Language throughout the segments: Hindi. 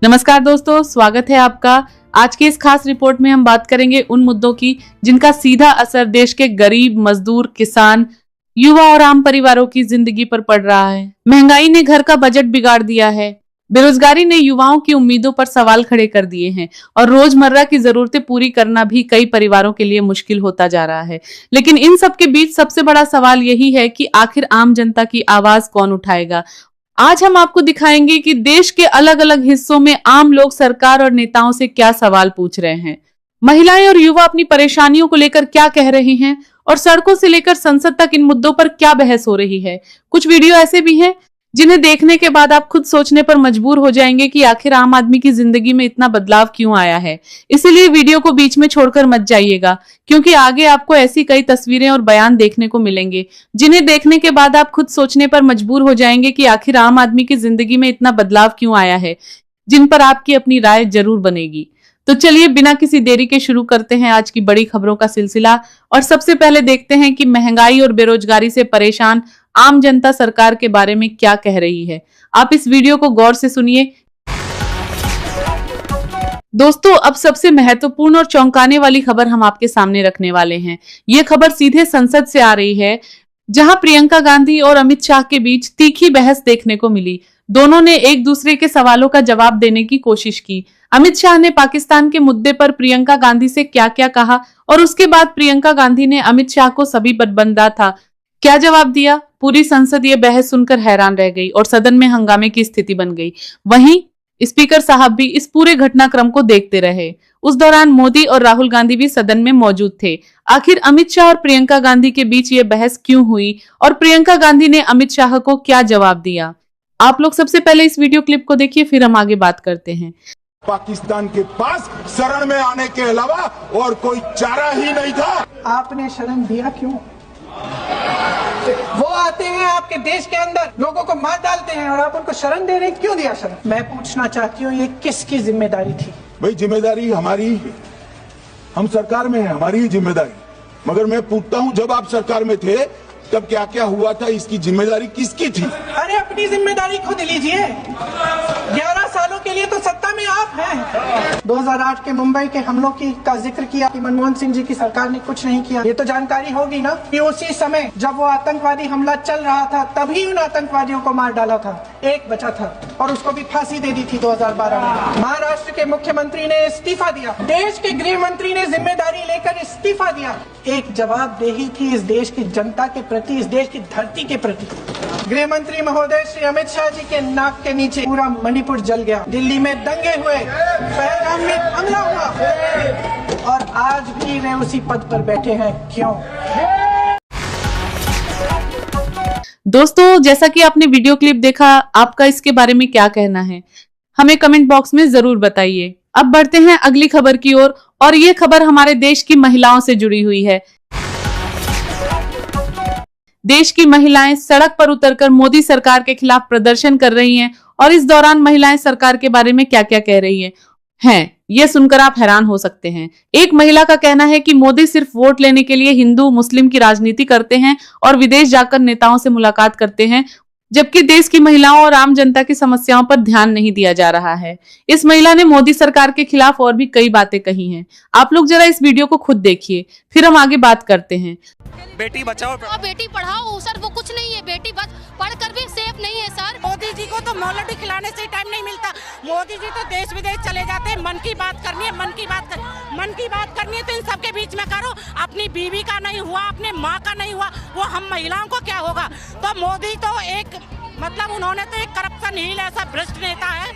नमस्कार दोस्तों, स्वागत है आपका। आज की इस खास रिपोर्ट में हम बात करेंगे उन मुद्दों की जिनका सीधा असर देश के गरीब, मजदूर, किसान, युवा और आम परिवारों की जिंदगी पर पड़ रहा है। महंगाई ने घर का बजट बिगाड़ दिया है, बेरोजगारी ने युवाओं की उम्मीदों पर सवाल खड़े कर दिए हैं और रोजमर्रा की जरूरतें पूरी करना भी कई परिवारों के लिए मुश्किल होता जा रहा है। लेकिन इन सब के बीच सबसे बड़ा सवाल यही है कि आखिर आम जनता की आवाज कौन उठाएगा। आज हम आपको दिखाएंगे कि देश के अलग अलग हिस्सों में आम लोग सरकार और नेताओं से क्या सवाल पूछ रहे हैं, महिलाएं और युवा अपनी परेशानियों को लेकर क्या कह रहे हैं और सड़कों से लेकर संसद तक इन मुद्दों पर क्या बहस हो रही है। कुछ वीडियो ऐसे भी हैं जिन्हें देखने के बाद आप खुद सोचने पर मजबूर हो जाएंगे कि आखिर आम आदमी की जिंदगी में इतना बदलाव क्यों आया है। इसीलिए वीडियो को बीच में छोड़कर मत जाइएगा, क्योंकि आगे आपको ऐसी कई तस्वीरें और बयान देखने को मिलेंगे जिन्हें देखने के बाद आप खुद सोचने पर मजबूर हो जाएंगे कि आखिर आम आदमी की जिंदगी में इतना बदलाव क्यों आया है, जिन पर आपकी अपनी राय जरूर बनेगी। तो चलिए बिना किसी देरी के शुरू करते हैं आज की बड़ी खबरों का सिलसिला। और सबसे पहले देखते हैं कि महंगाई और बेरोजगारी से परेशान आम जनता सरकार के बारे में क्या कह रही है। आप इस वीडियो को गौर से सुनिए। दोस्तों, अब सबसे महत्वपूर्ण और चौंकाने वाली खबर हम आपके सामने रखने वाले हैं। ये खबर सीधे संसद से आ रही है, जहां प्रियंका गांधी और अमित शाह के बीच तीखी बहस देखने को मिली। दोनों ने एक दूसरे के सवालों का जवाब देने की कोशिश की। अमित शाह ने पाकिस्तान के मुद्दे पर प्रियंका गांधी से क्या क्या कहा और उसके बाद प्रियंका गांधी ने अमित शाह को सभी बदबंदा था क्या जवाब दिया। पूरी संसद ये बहस सुनकर हैरान रह गई और सदन में हंगामे की स्थिति बन गई। वहीं स्पीकर साहब भी इस पूरे घटनाक्रम को देखते रहे। उस दौरान मोदी और राहुल गांधी भी सदन में मौजूद थे। आखिर अमित शाह और प्रियंका गांधी के बीच ये बहस क्यों हुई और प्रियंका गांधी ने अमित शाह को क्या जवाब दिया। आप लोग सबसे पहले इस वीडियो क्लिप को देखिए, फिर हम आगे बात करते हैं। पाकिस्तान के पास शरण में आने के अलावा और कोई चारा ही नहीं था। आपने शरण दिया क्यों? वो आते हैं आपके देश के अंदर, लोगों को मार डालते हैं और आप उनको शरण दे रहे हैं। क्यों दिया शरण? मैं पूछना चाहती हूँ, ये किसकी जिम्मेदारी थी? भाई जिम्मेदारी हमारी, हम सरकार में है, हमारी ही जिम्मेदारी। मगर मैं पूछता हूँ, जब आप सरकार में थे तब क्या क्या हुआ था, इसकी जिम्मेदारी किसकी थी? अरे अपनी जिम्मेदारी खुद लीजिए। 11 सालों के लिए तो सत्ता में आप हैं। 2008 के मुंबई के हमलों का जिक्र किया कि मनमोहन सिंह जी की सरकार ने कुछ नहीं किया। ये तो जानकारी होगी ना कि उसी समय जब वो आतंकवादी हमला चल रहा था तभी उन आतंकवादियों को मार डाला था। एक बचा था और उसको भी फांसी दे दी थी 2012 में। महाराष्ट्र के मुख्यमंत्री ने इस्तीफा दिया, देश के गृह मंत्री ने जिम्मेदारी लेकर इस्तीफा दिया। एक जवाबदेही थी इस देश की जनता के प्रति, इस देश की धरती के प्रति। गृह मंत्री महोदय श्री अमित शाह जी के नाक के नीचे पूरा मणिपुर जल गया, दिल्ली में दंगे हुए, पहलगाम में हमला हुआ और आज भी वे उसी पद पर बैठे हैं। क्यों? दोस्तों, जैसा कि आपने वीडियो क्लिप देखा, आपका इसके बारे में क्या कहना है हमें कमेंट बॉक्स में जरूर बताइए। अब बढ़ते हैं अगली खबर की ओर और ये खबर हमारे देश की महिलाओं से जुड़ी हुई है। देश की महिलाएं सड़क पर उतरकर मोदी सरकार के खिलाफ प्रदर्शन कर रही हैं और इस दौरान महिलाएं सरकार के बारे में क्या क्या कह रही हैं, ये सुनकर आप हैरान हो सकते हैं। एक महिला का कहना है कि मोदी सिर्फ वोट लेने के लिए हिंदू मुस्लिम की राजनीति करते हैं और विदेश जाकर नेताओं से मुलाकात करते हैं, जबकि देश की महिलाओं और आम जनता की समस्याओं पर ध्यान नहीं दिया जा रहा है। इस महिला ने मोदी सरकार के खिलाफ और भी कई बातें कही हैं। आप लोग जरा इस वीडियो को खुद देखिए, फिर हम आगे बात करते हैं। बेटी बचाओ और बेटी पढ़ाओ सर, वो कुछ नहीं है। बेटी बस पढ़कर भी सेफ नहीं है सर। मोदी जी को तो मोलडी खिलाने से ही टाइम नहीं मिलता। मोदी जी तो देश विदेश चले जाते हैं। मन की बात करनी है, मन की बात करनी है तो इन सबके बीच में करो। अपनी बीवी का नहीं हुआ, अपने माँ का नहीं हुआ, वो हम महिलाओं को क्या होगा? तो मोदी तो एक मतलब उन्होंने तो एक करप्शन ही ऐसा भ्रष्ट नेता है।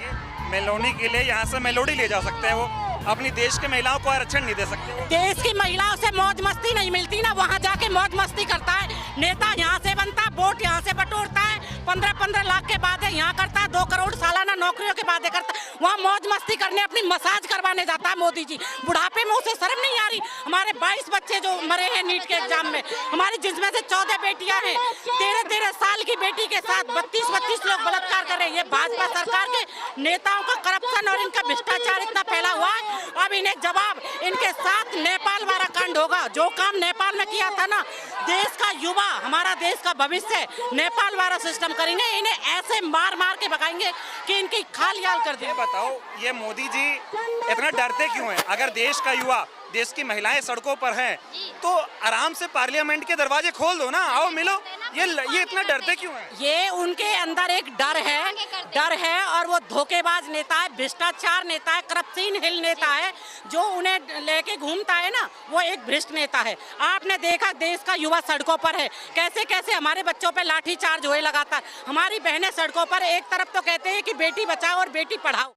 मेलोडी के लिए यहाँ से मेलोडी ले जा सकते हैं, वो अपनी देश के महिलाओं को आरक्षण नहीं दे सकते। देश की महिलाओं से मौज मस्ती नहीं मिलती ना, वहाँ जाके मौज मस्ती करता है नेता। यहाँ से बनता, वोट यहाँ से बटोरता है, 15-15 लाख के वादे यहाँ करता है, 2 करोड़ सालाना नौकरियों के वादे करता है। वहाँ मौज मस्ती करने अपनी मसाज करवाने जाता है मोदी जी। बुढ़ापे में उसे शर्म नहीं आ रही। हमारे 22 बच्चे जो मरे हैं नीट के एग्जाम में, हमारी जिसमें से 14 बेटियां हैं। 13-13 साल की बेटी के साथ 32-32 लोग बलात्कार कर रहे हैं। ये भाजपा सरकार के नेताओं का करप्शन और इनका भ्रष्टाचार इतना फैला हुआ है। अब इन्हें जवाब इनके साथ नेपाल वाला कांड होगा। जो काम नेपाल में किया था ना, देश का युवा, हमारा देश का भविष्य नेपाल वाला सिस्टम करेंगे। इन्हें ऐसे मार मार के भगाएंगे कि इनकी खालियाल कर दें। ये बताओ, ये मोदी जी इतना डरते क्यों हैं? अगर देश का युवा, देश की महिलाएं सड़कों पर हैं, तो आराम से पार्लियामेंट के दरवाजे खोल दो ना, आओ मिलो। ये इतना डरते क्यों हैं? ये उनके अंदर एक डर है और वो धोखेबाज नेता है, भ्रष्टाचार नेता है, करप्शन हिल नेता है। जो उन्हें लेके घूमता है ना, वो एक भ्रष्ट नेता है। आपने देखा देश का युवा सड़कों पर है, कैसे कैसे हमारे बच्चों पे लाठी चार्ज हुए लगातार। हमारी बहनें सड़कों पर, एक तरफ तो कहते हैं कि बेटी बचाओ और बेटी पढ़ाओ।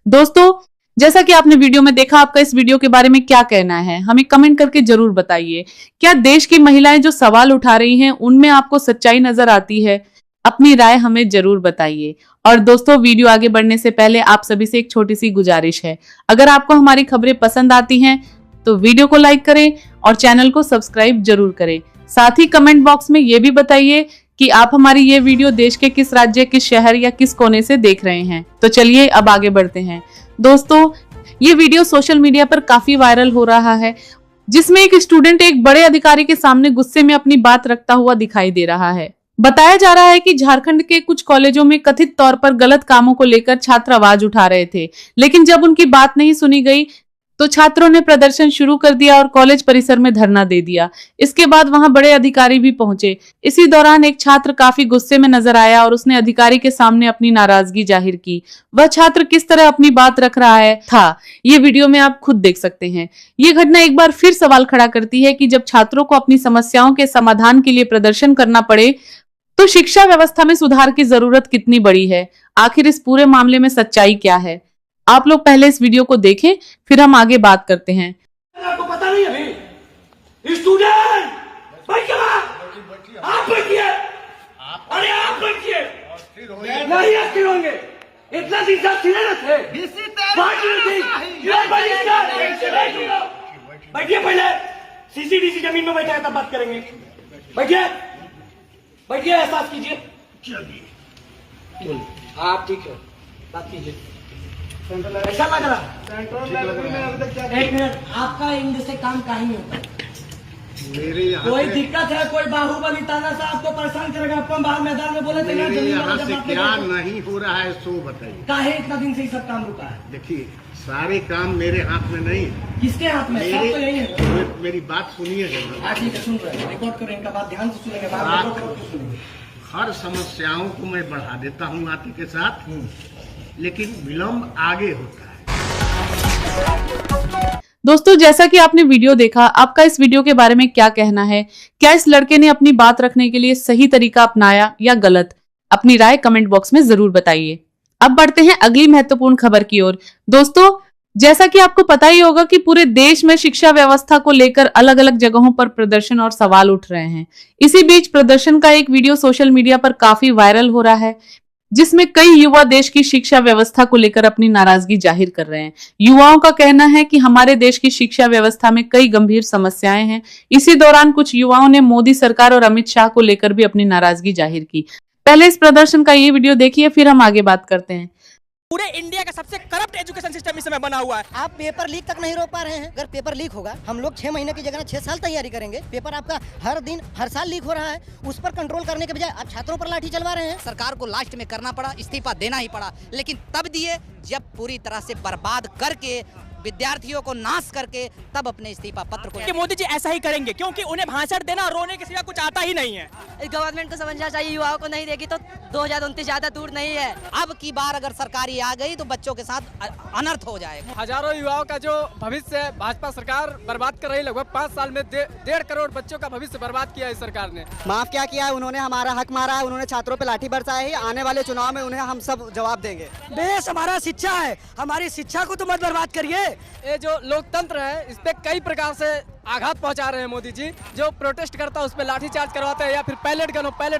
दोस्तों, जैसा कि आपने वीडियो में देखा, आपका इस वीडियो के बारे में क्या कहना है हमें कमेंट करके जरूर बताइए। क्या देश की महिलाएं जो सवाल उठा रही हैं उनमें आपको सच्चाई नजर आती है? अपनी राय हमें जरूर बताइए। और दोस्तों, वीडियो आगे बढ़ने से पहले आप सभी से एक छोटी सी गुजारिश है, अगर आपको हमारी खबरें पसंद आती हैं तो वीडियो को लाइक करें और चैनल को सब्सक्राइब जरूर करें। साथ ही कमेंट बॉक्स में ये भी बताइए कि आप हमारी ये वीडियो देश के किस राज्य, किस शहर या किस कोने से देख रहे हैं। तो चलिए अब आगे बढ़ते हैं। दोस्तों, ये वीडियो सोशल मीडिया पर काफी वायरल हो रहा है, जिसमें एक स्टूडेंट एक बड़े अधिकारी के सामने गुस्से में अपनी बात रखता हुआ दिखाई दे रहा है। बताया जा रहा है कि झारखंड के कुछ कॉलेजों में कथित तौर पर गलत कामों को लेकर छात्र आवाज उठा रहे थे, लेकिन जब उनकी बात नहीं सुनी गई तो छात्रों ने प्रदर्शन शुरू कर दिया और कॉलेज परिसर में धरना दे दिया। इसके बाद वहां बड़े अधिकारी भी पहुंचे। इसी दौरान एक छात्र काफी गुस्से में नजर आया और उसने अधिकारी के सामने अपनी नाराजगी जाहिर की। वह छात्र किस तरह अपनी बात रख रहा था, ये वीडियो में आप खुद देख सकते हैं। ये घटना एक बार फिर सवाल खड़ा करती है कि जब छात्रों को अपनी समस्याओं के समाधान के लिए प्रदर्शन करना पड़े तो शिक्षा व्यवस्था में सुधार की जरूरत कितनी बड़ी है। आखिर इस पूरे मामले में सच्चाई क्या है? आप लोग पहले इस वीडियो को देखें, फिर हम आगे बात करते हैं। आपको पता नहीं है अभी स्टूडेंट आप बैठिए, अरे आप बैठिए, नहीं अस्थिर होंगे। इतना दिन से अस्थिर न थे। बैठिए, पहले सीसीडीसी जमीन में बैठा है तब बात करेंगे। बैठिए बैठिए, एहसास कीजिए। आप ठीक है, बात कीजिए। ऐसा लग रहा एक मिनट, आपका इंग्लिश से काम कहीं नहीं होता। कोई दिक्कत है, कोई बाहुबली ताना सा आपको परेशान करेगा। आपको बाहर मैदान में बोले थे ना, यहाँ से क्या नहीं हो रहा है सो बताइए। काहे इतना दिन से ये सब काम रुका है? देखिए, सारे काम मेरे हाथ में नहीं है। किसके हाथ में? सब तो यही है। मेरी बात सुनिए जरा। ठीक है, सुन रहे हैं, रिकॉर्ड करें, इनका बात ध्यान से सुनेंगे। हर समस्याओं को मैं बढ़ा देता हूँ आते के साथ, लेकिन विलम्ब आगे होता है। दोस्तों, जैसा कि आपने वीडियो देखा, आपका इस वीडियो के बारे में क्या कहना है? क्या इस लड़के ने अपनी बात रखने के लिए सही तरीका अपनाया या गलत? अपनी राय कमेंट बॉक्स में जरूर बताइए। अब बढ़ते हैं अगली महत्वपूर्ण खबर की ओर। दोस्तों, जैसा कि आपको पता ही होगा कि पूरे देश में शिक्षा व्यवस्था को लेकर अलग अलग जगहों पर प्रदर्शन और सवाल उठ रहे हैं। इसी बीच प्रदर्शन का एक वीडियो सोशल मीडिया पर काफी वायरल हो रहा है, जिसमें कई युवा देश की शिक्षा व्यवस्था को लेकर अपनी नाराजगी जाहिर कर रहे हैं। युवाओं का कहना है कि हमारे देश की शिक्षा व्यवस्था में कई गंभीर समस्याएं हैं। इसी दौरान कुछ युवाओं ने मोदी सरकार और अमित शाह को लेकर भी अपनी नाराजगी जाहिर की। पहले इस प्रदर्शन का ये वीडियो देखिए, फिर हम आगे बात करते हैं। पूरे इंडिया का सबसे करप्ट एजुकेशन सिस्टम इस समय बना हुआ है। आप पेपर लीक तक नहीं रोक पा रहे हैं। अगर पेपर लीक होगा, हम लोग 6 महीने की जगह 6 साल तैयारी करेंगे। पेपर आपका हर दिन हर साल लीक हो रहा है, उस पर कंट्रोल करने के बजाय आप छात्रों पर लाठी चलवा रहे हैं। सरकार को लास्ट में करना पड़ा, इस्तीफा देना ही पड़ा, लेकिन तब दिए जब पूरी तरह से बर्बाद करके, विद्यार्थियों को नाश करके, तब अपने इस्तीफा पत्र को। कि मोदी जी ऐसा ही करेंगे, क्योंकि उन्हें भाषण देना और रोने के सिवा कुछ आता ही नहीं है। गवर्नमेंट को समझना चाहिए, युवाओं को नहीं देगी तो 2029 ज्यादा दूर नहीं है। अब की बार अगर सरकार आ गई तो बच्चों के साथ अनर्थ हो जाएगा। हजारों युवाओं का जो भविष्य है भाजपा सरकार बर्बाद कर रही। लगभग 5 साल में 1.5 करोड़ बच्चों का भविष्य बर्बाद किया है सरकार ने। माफ क्या किया है उन्होंने? हमारा हक मारा है, उन्होंने छात्रों पे लाठी बरसाई है। आने वाले चुनाव में उन्हें हम सब जवाब देंगे। देश हमारा शिक्षा है, हमारी शिक्षा को तो मत बर्बाद करिए। ये जो लोकतंत्र है, इस पे कई प्रकार से आघात पहुंचा रहे हैं मोदी जी। जो प्रोटेस्ट करता है उस पर लाठीचार्ज करवाते हैं या फिर पैलेट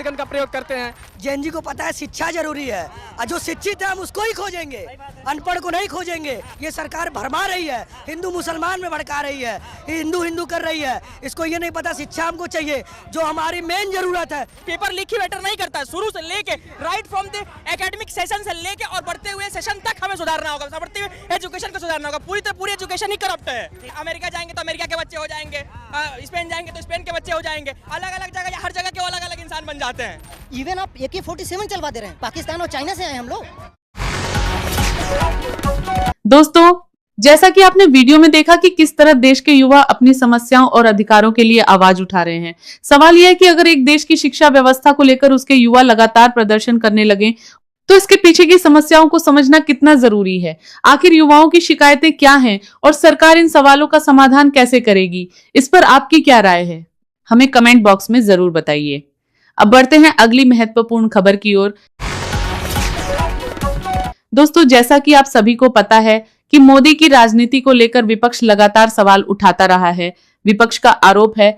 गन का प्रयोग करते हैं। जेएनजी को पता है शिक्षा जरूरी है, और जो शिक्षित है हम उसको ही खोजेंगे, अनपढ़ को नहीं खोजेंगे। ये सरकार भरमा रही है, हिंदू मुसलमान में भड़का रही है, हिंदू कर रही है। इसको ये नहीं पता शिक्षा हमको चाहिए, जो हमारी मेन जरूरत है। पेपर लीक ही मैटर नहीं करता है। शुरू से लेके right from the academic session से लेके और बढ़ते हुए सेशन तक हमें सुधारना होगा, बढ़ते हुए एजुकेशन को सुधारना होगा। पूरी एजुकेशन ही करप्ट है। अमेरिका जाएंगे तो अमेरिका के बच्चे हो जाएंगे, स्पेन जाएंगे तो स्पेन के बच्चे हो जाएंगे, अलग अलग जगह, हर जगह के अलग अलग इंसान बन जाते हैं। इवन आप AK-47 चलवा दे रहे हैं, पाकिस्तान और चाइना से आए हम लोग। दोस्तों, जैसा कि आपने वीडियो में देखा कि किस तरह देश के युवा अपनी समस्याओं और अधिकारों के लिए आवाज उठा रहे हैं। सवाल यह है कि अगर एक देश की शिक्षा व्यवस्था को लेकर उसके युवा लगातार प्रदर्शन करने लगे तो इसके पीछे की समस्याओं को समझना कितना जरूरी है। आखिर युवाओं की शिकायतें क्या हैं और सरकार इन सवालों का समाधान कैसे करेगी, इस पर आपकी क्या राय है, हमें कमेंट बॉक्स में जरूर बताइए। अब बढ़ते हैं अगली महत्वपूर्ण खबर की ओर। दोस्तों, जैसा कि आप सभी को पता है कि मोदी की राजनीति को लेकर विपक्ष लगातार सवाल उठाता रहा है। विपक्ष का आरोप है,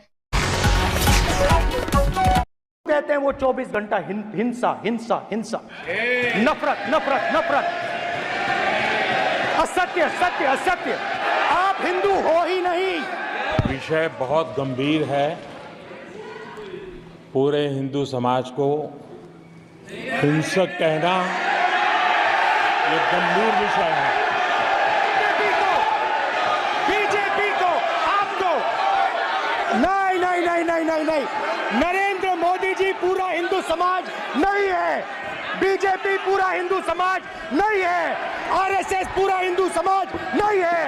कहते हैं वो 24 घंटा हिंसा हिंसा हिंसा, नफरत नफरत नफरत, असत्य सत्य असत्य, आप हिंदू हो ही नहीं। विषय बहुत गंभीर है। पूरे हिंदू समाज को हिंसक कहना ये गंभीर विषय है। बीजेपी को आपको नहीं नहीं नहीं नहीं नहीं नहीं, नरेंद्र मोदी जी पूरा हिंदू समाज नहीं है, बीजेपी पूरा हिंदू समाज नहीं है, आरएसएस पूरा हिंदू समाज नहीं है।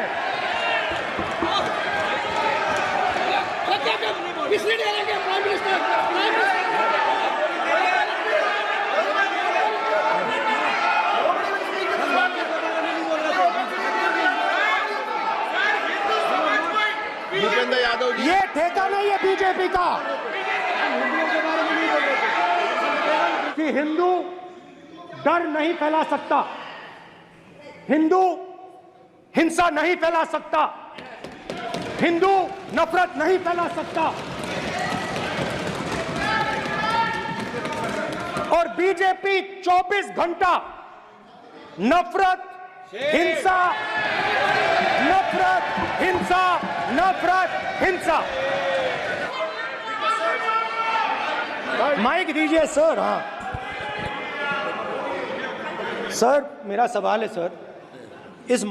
ये ठेका नहीं है बीजेपी का कि हिंदू डर नहीं फैला सकता, हिंदू हिंसा नहीं फैला सकता, हिंदू नफरत नहीं फैला सकता। और बीजेपी 24 घंटा नफरत हिंसा नफरत हिंसा नफरत हिंसा। माइक दीजिए सर। हाँ सर, मेरा सवाल है सर, इस